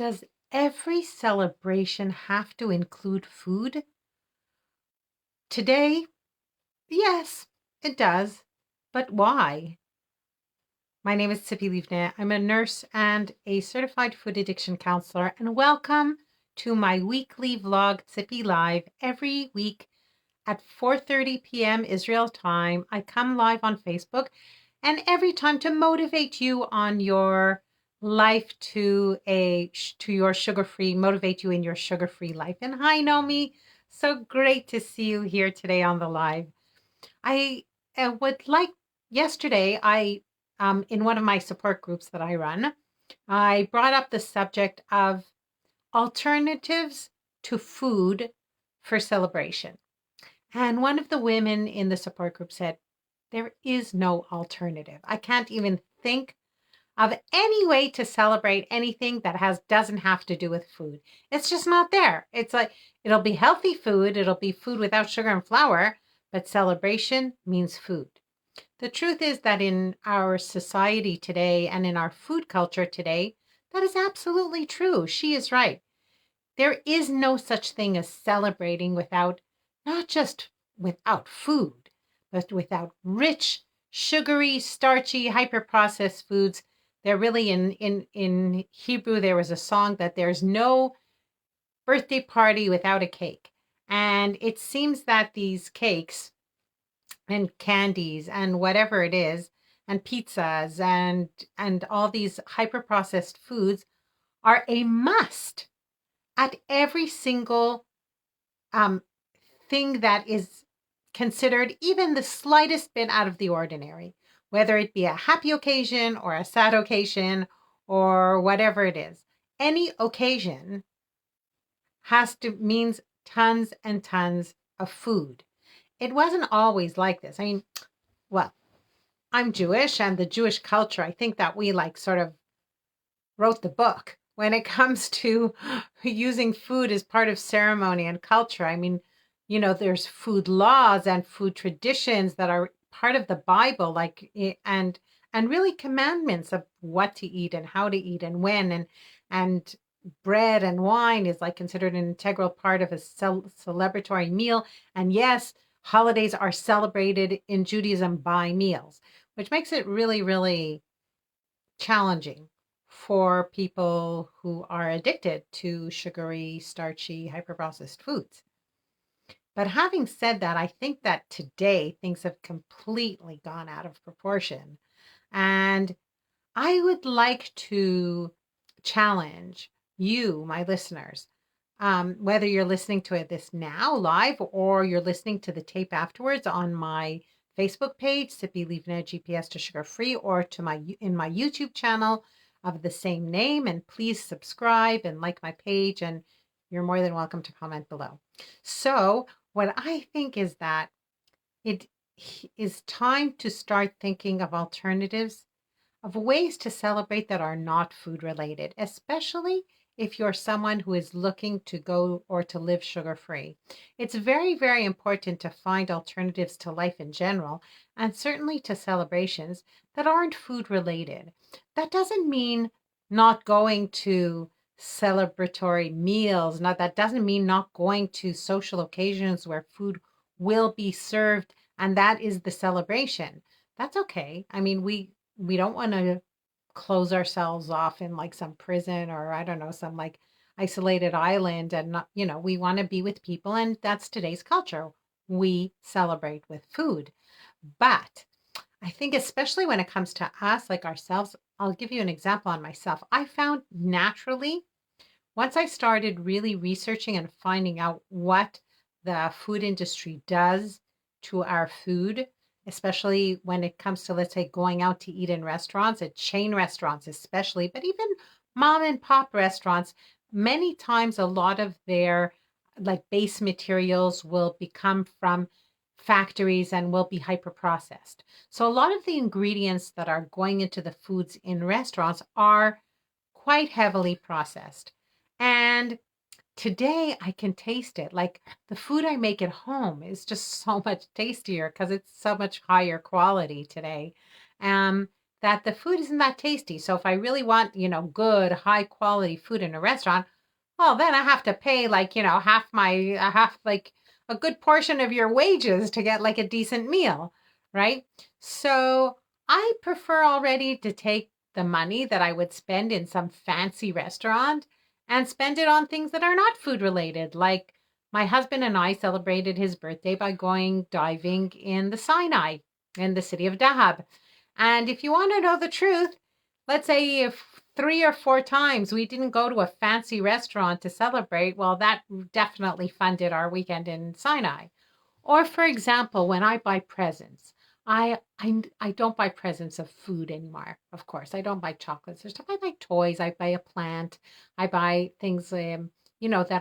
Does every celebration have to include food? Today, yes, it does. But why? My name is Sippy Livne. I'm a nurse and a certified food addiction counselor, and welcome to my weekly vlog, Sippy Live, every week at 4:30 p.m. Israel time. I come live on Facebook, and every time to motivate you on your life to your sugar-free, motivate you in your sugar-free life. And hi, Nomi. So great to see you here today on the live. I would like yesterday, I in one of my support groups that I run, I brought up the subject of alternatives to food for celebration. And one of the women in the support group said, there is no alternative. I can't even think of any way to celebrate anything that doesn't have to do with food. It's just not there. It's like it'll be healthy food, it'll be food without sugar and flour, but celebration means food. The truth is that in our society today and in our food culture today, that is absolutely true. She is right. There is no such thing as celebrating without, not just without food, but without rich, sugary, starchy, hyper-processed foods. They're really in Hebrew, there was a song that there's no birthday party without a cake. And it seems that these cakes and candies and whatever it is, and pizzas and all these hyper-processed foods are a must at every single thing that is considered even the slightest bit out of the ordinary, whether it be a happy occasion or a sad occasion or whatever it is. Any occasion means tons and tons of food. It wasn't always like this. I mean, well, I'm Jewish, and the Jewish culture, I think that we sort of wrote the book when it comes to using food as part of ceremony and culture. I mean, there's food laws and food traditions that are part of the Bible, and really commandments of what to eat and how to eat and when, and bread and wine is considered an integral part of a celebratory meal. And yes, holidays are celebrated in Judaism by meals, which makes it really, really challenging for people who are addicted to sugary, starchy, hyper-processed foods. But having said that, I think that today things have completely gone out of proportion. And I would like to challenge you, my listeners, whether you're listening to this now live or you're listening to the tape afterwards on my Facebook page, Sippy Livne GPS to Sugar Free, or in my YouTube channel of the same name. And please subscribe and like my page, and you're more than welcome to comment below. So what I think is that it is time to start thinking of alternatives, of ways to celebrate that are not food related, especially if you're someone who is looking to go or to live sugar-free. It's very, very important to find alternatives to life in general, and certainly to celebrations that aren't food related. That doesn't mean not going to celebratory meals. That doesn't mean not going to social occasions where food will be served and that is the celebration. That's okay. I mean, we don't want to close ourselves off in some prison, or I don't know, some isolated island, and not, we want to be with people, and that's today's culture. We celebrate with food. But I think especially when it comes to us, ourselves, I'll give you an example on myself. I found naturally, once I started really researching and finding out what the food industry does to our food, especially when it comes to, let's say, going out to eat in restaurants, at chain restaurants especially, but even mom and pop restaurants, many times a lot of their base materials will become from factories and will be hyper processed. So a lot of the ingredients that are going into the foods in restaurants are quite heavily processed. And today I can taste it. The food I make at home is just so much tastier because it's so much higher quality today. Um, that the food isn't that tasty. So if I really want, good, high quality food in a restaurant, well, then I have to pay like, half like a good portion of your wages to get like a decent meal, right? So I prefer already to take the money that I would spend in some fancy restaurant and spend it on things that are not food related. Like my husband and I celebrated his birthday by going diving in the Sinai in the city of Dahab. And if you want to know the truth, let's say if 3 or 4 times we didn't go to a fancy restaurant to celebrate, well, that definitely funded our weekend in Sinai. Or for example, when I buy presents, I don't buy presents of food anymore. Of course, I don't buy chocolates or stuff. I buy toys. I buy a plant. I buy things, that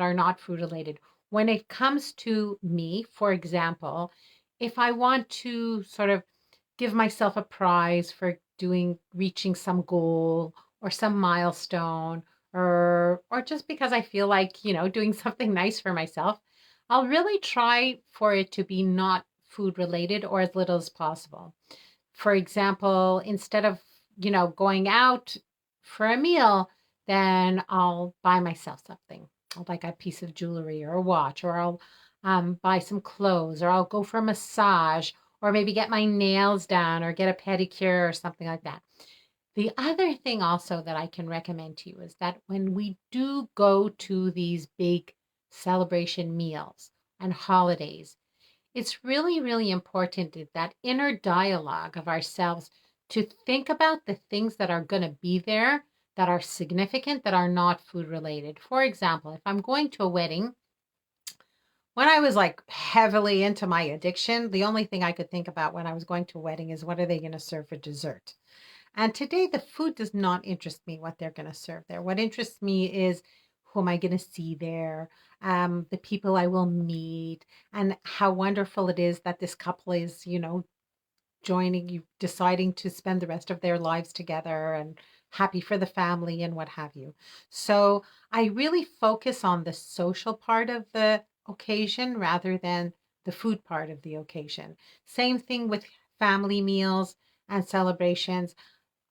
are not food related. When it comes to me, for example, if I want to sort of give myself a prize for reaching some goal or some milestone, or just because I feel like, doing something nice for myself, I'll really try for it to be not food related or as little as possible. For example, instead of, going out for a meal, then I'll buy myself something, like a piece of jewelry or a watch, or I'll buy some clothes, or I'll go for a massage, or maybe get my nails done, or get a pedicure, or something like that. The other thing also that I can recommend to you is that when we do go to these big celebration meals and holidays, it's really, really important that inner dialogue of ourselves to think about the things that are going to be there that are significant, that are not food related. For example, if I'm going to a wedding, when I was like heavily into my addiction, the only thing I could think about when I was going to a wedding is what are they going to serve for dessert? And today, the food does not interest me what they're going to serve there. What interests me is who am I going to see there, the people I will meet, and how wonderful it is that this couple is, joining you, deciding to spend the rest of their lives together and happy for the family and what have you. So I really focus on the social part of the occasion rather than the food part of the occasion. Same thing with family meals and celebrations.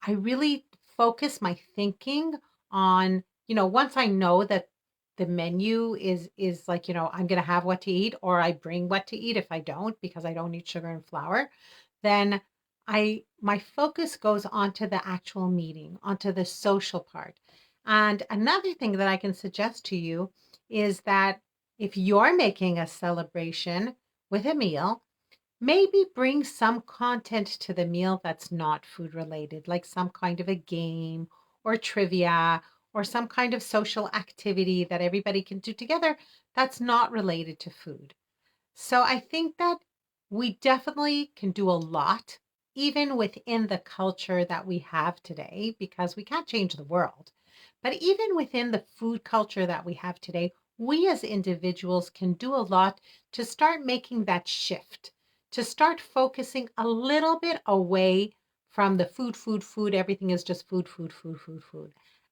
I really focus my thinking on, once I know that the menu is like, I'm going to have what to eat, or I bring what to eat if I don't because I don't eat sugar and flour, then my focus goes onto the actual meeting, onto the social part. And another thing that I can suggest to you is that if you're making a celebration with a meal, maybe bring some content to the meal that's not food related, like some kind of a game or trivia or some kind of social activity that everybody can do together that's not related to food. So I think that we definitely can do a lot, even within the culture that we have today, because we can't change the world. But even within the food culture that we have today, we as individuals can do a lot to start making that shift, to start focusing a little bit away from the food, everything is just food,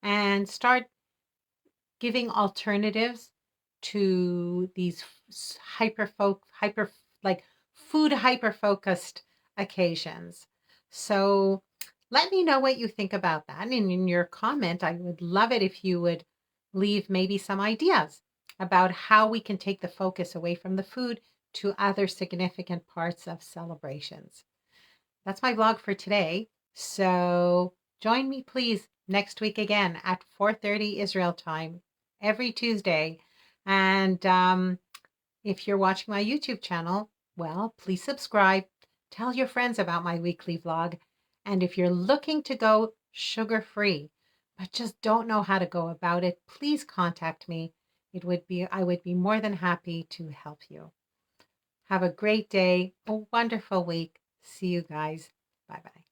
and start giving alternatives to these hyper like food hyper focused occasions. So let me know what you think about that. And in your comment, I would love it if you would leave maybe some ideas about how we can take the focus away from the food to other significant parts of celebrations. That's my vlog for today. So join me please next week again at 4:30 Israel time every Tuesday. And if you're watching my YouTube channel, well, please subscribe. Tell your friends about my weekly vlog. And if you're looking to go sugar-free, but just don't know how to go about it, please contact me. I would be more than happy to help you. Have a great day, a wonderful week. See you guys. Bye bye.